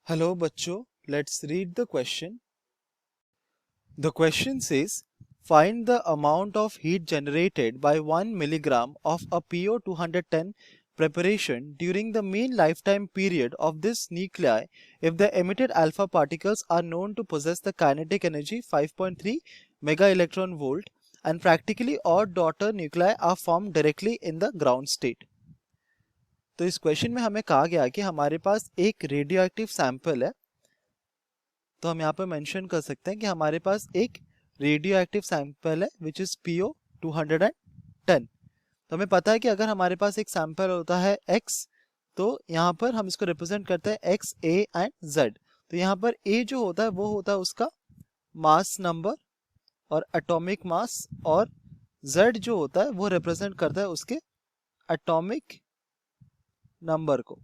Hello बच्चों, let's read the question. The question says, find the amount of heat generated by 1 milligram of a PO210 preparation during the mean lifetime period of this nuclei if the emitted alpha particles are known to possess the kinetic energy 5.3 mega electron volt and practically all daughter nuclei are formed directly in the ground state. तो इस question में हमें कहा गया कि हमारे पास एक रेडियो एक्टिव सैंपल है, तो हम यहाँ पे मेंशन कर सकते हैं कि हमारे पास एक रेडियो एक्टिव सैंपल है विच इज PO210। तो हमें पता है कि अगर हमारे पास एक सैंपल होता है X, तो यहाँ पर हम इसको रिप्रेजेंट करते हैं X, A एंड Z। तो यहाँ पर A जो होता है वो होता है उसका मास नंबर और एटॉमिक मास, और Z जो होता है वो रिप्रेजेंट करता है उसके एटॉमिक नंबर को।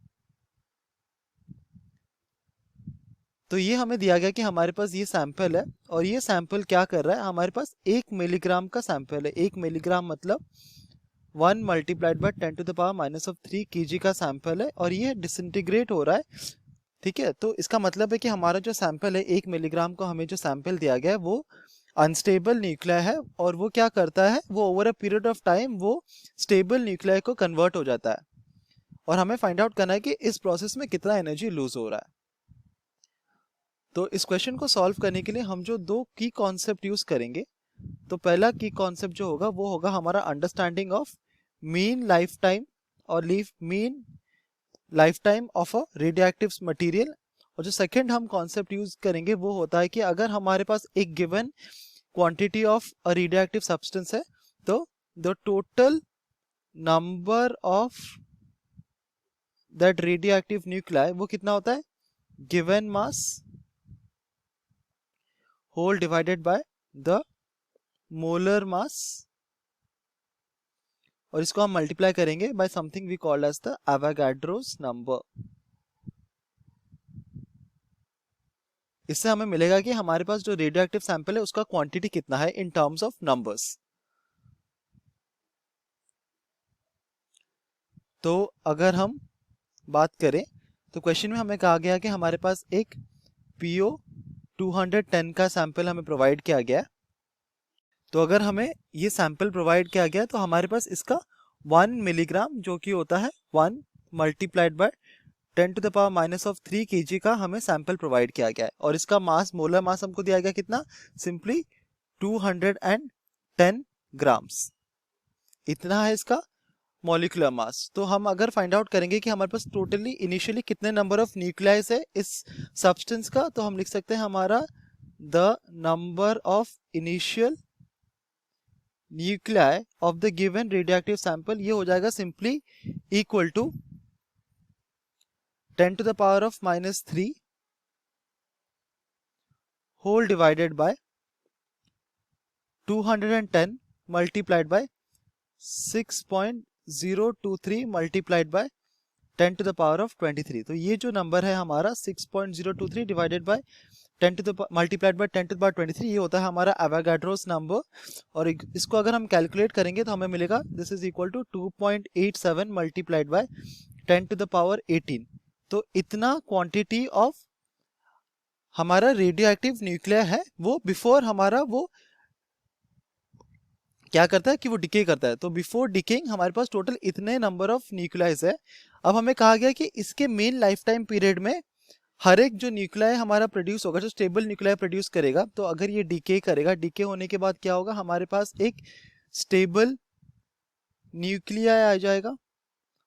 तो ये हमें दिया गया कि हमारे पास ये सैंपल है और ये सैंपल क्या कर रहा है, हमारे पास 1 मिलीग्राम का सैंपल है। 1 मिलीग्राम मतलब 1 multiplied by 10 to the power -3 kg का सैंपल है और ये डिसइंटीग्रेट हो रहा है। ठीक है, तो इसका मतलब है कि हमारा जो सैंपल है 1 मिलीग्राम को हमें जो सैंपल दिया गया है वो अनस्टेबल न्यूक्लिया है और वो क्या करता है, वो over a period of time वो स्टेबल न्यूक्लिया को कन्वर्ट हो जाता है और हमें फाइंड आउट करना है कि इस प्रोसेस में कितना एनर्जी लूज हो रहा है। तो इस क्वेश्चन को सॉल्व करने के लिए हम जो दो की कॉन्सेप्ट यूज करेंगे, तो पहला की कॉन्सेप्ट जो होगा वो होगा हमारा understanding of mean life time और mean life time of a radioactive material. और जो सेकंड हम कॉन्सेप्ट यूज करेंगे वो होता है कि अगर हमारे पास एक given quantity of a radioactive substance है, तो the total number of that radioactive nuclei वो कितना होता है, given mass whole divided by the molar mass, और इसको हम मल्टीप्लाई करेंगे by something we called as the Avogadro's number. इससे हमें मिलेगा कि हमारे पास जो रेडियोएक्टिव सैंपल है उसका क्वांटिटी कितना है इन टर्म्स ऑफ नंबर्स। तो अगर हम बात करें तो क्वेश्चन में हमें कहा गया कि हमारे पास एक PO210 का सैंपल हमें प्रोवाइड किया गया। तो अगर हमें ये सैंपल प्रोवाइड किया गया तो हमारे पास इसका 1 मिलीग्राम जो कि होता है 1 multiplied by 10 to the power -3 kg का हमें सैंपल प्रोवाइड किया गया है और इसका मास, मोलर मास हमको दिया गया कितना, सिंपली 210 ग्राम्स, इतना है इसका मॉलिक्यूलर मास। तो हम अगर फाइंड आउट करेंगे कि हमारे पास टोटली इनिशियली कितने नंबर ऑफ न्यूक्लियाइस है इस सब्सटेंस का, तो हम लिख सकते हैं हमारा the number of initial nuclei of the given radioactive sample, ये हो जाएगा simply equal to 10 to the power of -3 whole divided by 210 multiplied by 6.023 multiplied by 10 to the power of 23। तो ये जो नंबर है हमारा 6.023 divided by 10 to the multiplied by 10 to the power 23, ये होता है हमारा एवोगाड्रोस नंबर। और इसको अगर हम कैलकुलेट करेंगे तो हमें मिलेगा this is equal to 2.87 multiplied by 10 to the power 18। तो इतना क्वांटिटी ऑफ हमारा रेडियो एक्टिव न्यूक्लिया है वो बिफोर हमारा वो क्या करता है कि वो डिके करता है। तो बिफोर डिकेइंग हमारे पास टोटल इतने नंबर ऑफ न्यूक्लियाइज है। अब हमें कहा गया कि इसके मेन लाइफ टाइम पीरियड में हर एक जो न्यूक्लियाई हमारा प्रोड्यूस होगा, जो स्टेबल न्यूक्लियाई प्रोड्यूस करेगा, तो अगर ये डिके करेगा, डिके होने के बाद क्या होगा, हमारे पास एक स्टेबल न्यूक्लियाई आ जाएगा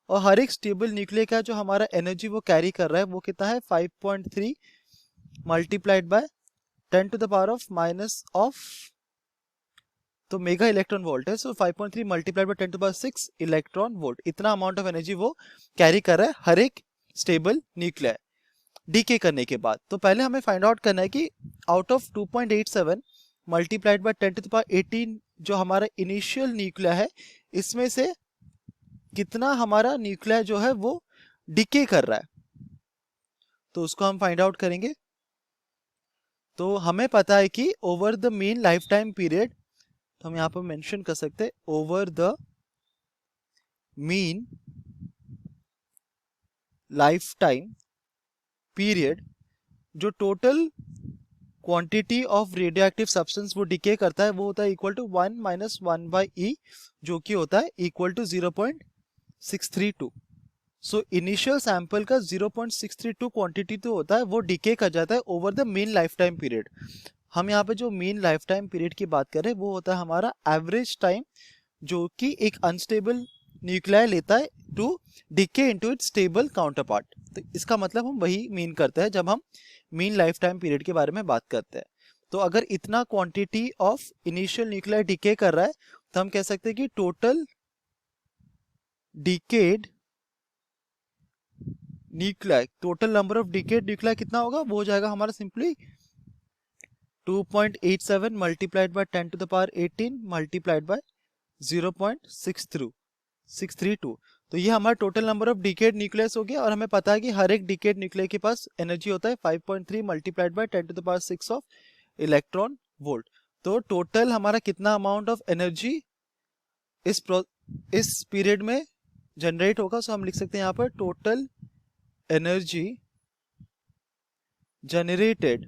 और हर एक स्टेबल न्यूक्लियाई का जो हमारा एनर्जी वो कैरी कर रहा है वो कितना है 5.3 multiplied by 10 to the power of minus of, तो मेगा इलेक्ट्रॉन वोल्ट है, so 5.3 multiplied by 10 to power 6 electron volt, इतना अमाउंट ऑफ एनर्जी वो कैरी कर रहा है हर एक स्टेबल न्यूक्लियाई डीके करने के बाद। तो पहले हमें फाइंड आउट करना है कि out of 2.87 multiplied by 10 to the power 18 जो हमारा इनिशियल न्यूक्लिया है, इसमें से कितना हमारा न्यूक्लिया जो है वो डीके कर रहा है, तो उसको हम फाइंड आउट करेंगे। तो हमें पता है कि over the mean life time period, तो हम यहाँ पर मेंशन कर सकते हैं over the mean life time period जो total quantity of radioactive substance वो डिके करता है वो होता है equal to 1 minus 1 by e, जो कि होता है equal to 0.632। So initial sample का 0.632 क्वांटिटी तो होता है, वो डिके कर जाता है over the mean life time period. हम यहाँ पे जो मीन लाइफ टाइम पीरियड की बात करें वो होता है हमारा एवरेज टाइम जो कि एक अनस्टेबल न्यूक्लियाई लेता है to decay into its stable counterpart. तो इसका मतलब हम वही मीन करते हैं जब हम मीन लाइफ टाइम पीरियड के बारे में बात करते हैं। तो अगर इतना quantity of initial nuclei decay कर रहा है तो हम कह सकते हैं कि total decayed nuclei, total number of decayed nuclei कितना होगा, वो हो जाएगा हमारा simply 2.87 multiplied by 10 to the power 18 multiplied by 0.632। तो ये हमारा total number of decayed nucleus हो गया, और हमें पता है कि हर एक डिकेड न्यूक्लियर के पास एनर्जी होता है 5.3 multiplied by 10 to the power 6 of electron volt. तो टोटल हमारा कितना अमाउंट ऑफ एनर्जी इस पीरियड में जनरेट होगा, सो हम लिख सकते हैं यहाँ पर टोटल एनर्जी जनरेटेड,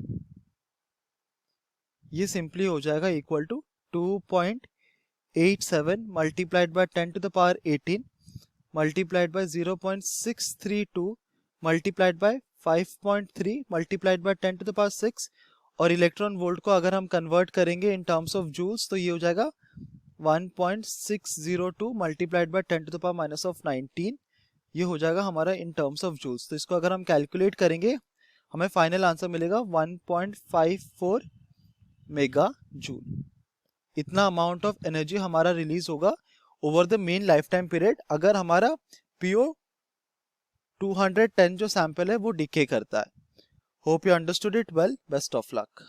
ये सिंपली हो जाएगा equal to 2.87 multiplied by 10 to the power 18 multiplied by 0.632 multiplied by 5.3 multiplied by 10 to the power 6, और इलेक्ट्रॉन वोल्ट को अगर हम कन्वर्ट करेंगे इन टर्म्स ऑफ जूल्स तो ये हो जाएगा 1.602 multiplied by 10 to the power minus of 19, ये हो जाएगा हमारा इन टर्म्स ऑफ जूल्स। तो इसको अगर हम कैलकुलेट करेंगे हमें फाइनल आंसर मिलेगा 1.54 मेगा जूल। इतना अमाउंट ऑफ एनर्जी हमारा रिलीज होगा over the main life time period अगर हमारा पीओ 210 जो सैंपल है वो डिके करता है। Hope you understood it well, best of luck.